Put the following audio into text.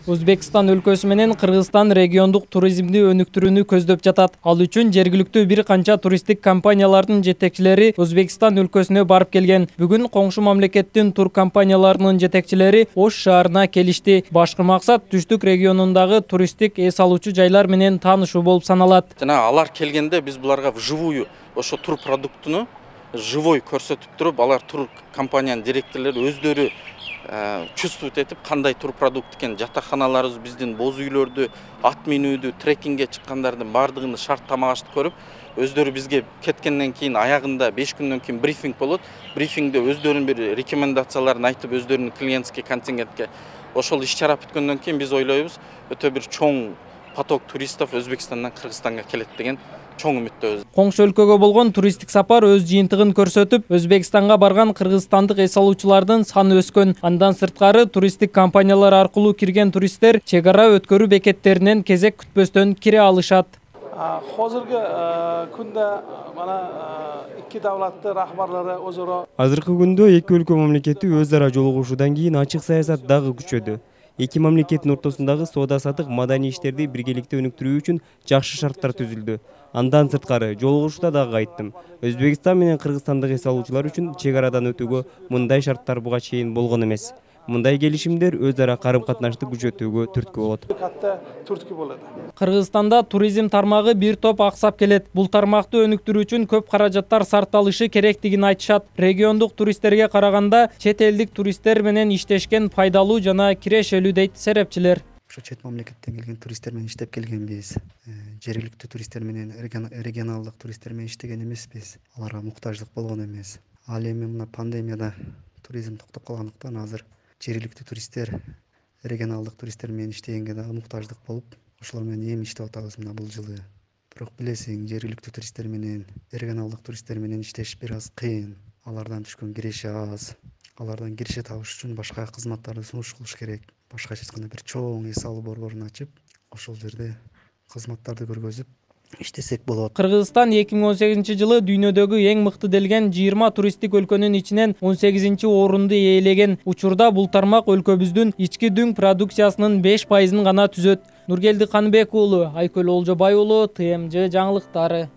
Өзбекстан өлкөсү менен Кыргызстан региондук туризмди өнүктүрүүнү көздөп жатат. Ал үчүн жергиликтүү бир канча туристтик компаниялардын жетекчилери Өзбекстан өлкөсүнө барып келген. Бүгүн коңшу мамлекеттин тур компанияларынын жетекчилери Ош шаарына келишти. Башкы максат түштүк регионундагы туристтик эс алуучу жайлар менен таанышуу болуп саналат. Жана алар келгенде биз буларга вживую ошо тур продуктуну живой көрсөтүп туруп, алар тур компаниянын директорлору өздөрү чувствовать этип, кандай тур продукт экен, жатаканаларыбыз биздин боз үйлөрдү, ат минүүдү, трекингге чыккандардын бардыгын шарт тамак ашты көрүп, өздөрү бизге кеткенден кийин аягында 5 күндөн кийин брифинг болот. Брифингде өздөрүнүн бир рекомендацияларын айтып, өздөрүнүн клиентский контингентке ошол иш-чара бүткөндөн кийин биз ойлойбуз, өтө бир чоң поток туристов Өзбекстандан Кыргызстанга келет деген чоң үмүттөбүз. Коңшу өлкөгө болгон туристтик сапар өз жыйынтыгын көрсөтүп, Өзбекстанга барган кыргызстандык эс алуучулардын саны өскөн. Андан сырткары туристтик компаниялар аркылуу кирген туристтер чек ара өткөрүү бекеттеринен кезек күтпөстөн кире алышат. Hozirgi kunda mana ikki davlatlar rahbarlari o'zaro Азыркы күндө эки өлкө мамлекети өз ара жолугушуудан кийин ачык саясат дагы күчөдү. Эки мамлекеттин ортосундагы соода-саттык, маданий иштерди биргеликте өнүктүрүү үчүн жакшы шарттар түзүлдү. Андан сырткары жолугушууда дагы айттым. Өзбекстан менен кыргызстандык эс алуучулар үчүн чек арадан өтүүгө мындай шарттар буга чейин болгон эмес. Мындай келишимдер өз ара карым-катнашты күчөтүүгө түрткү болот. Кыргызстанда туризм тармагы бир топ аксап келет. Бул тармакты өнүктүрүү үчүн көп каражаттар сарпталышы керектигин айтышат. Региондук туристтерге караганда чет элдик туристтер менен иштешкен пайдалуу жана кирешелүү дейт серепчилер. Ошо чет мамлекеттен келген туристтер менен иштеп келгенбиз. Жергиликтүү туристтер менен регионалдык туристтер менен иштеген эмеспиз. Аларга муктаждык болгон эмес. Ал эми мына пандемияда туризм токтоп калгандыктан азыр жергиликтүү туристтер регионалдык туристтер менен иштегенге дагы муктаждык болуп, ошолор менен эми иштеп атабыз мына бул жылы. Бирок билесиң, жергиликтүү туристтер менен регионалдык туристтер менен иштеш бир аз кыйын. Алардан түшкөн киреше аз. Алардан киреше табыш үчүн башка кызматтарды сунуш кылыш керек. Башкача айтканда бир чоң эс алуу борборун ачып, ошол жерде кызматтарды көргөзүп иштесек болот. Кыргызстан 2018-жылы дүйнөдөгү эң мыкты делген 20 туристтик өлкөнүн ичинен 18-орунду ээлеген. Учурда бул тармак өлкөбүздүн ички дүң продукциясынын 5%-ын гана түзөт. Нургелди Каныбек уулу, Айкөл Олжобай уулу, ТМЖ жаңылыктары.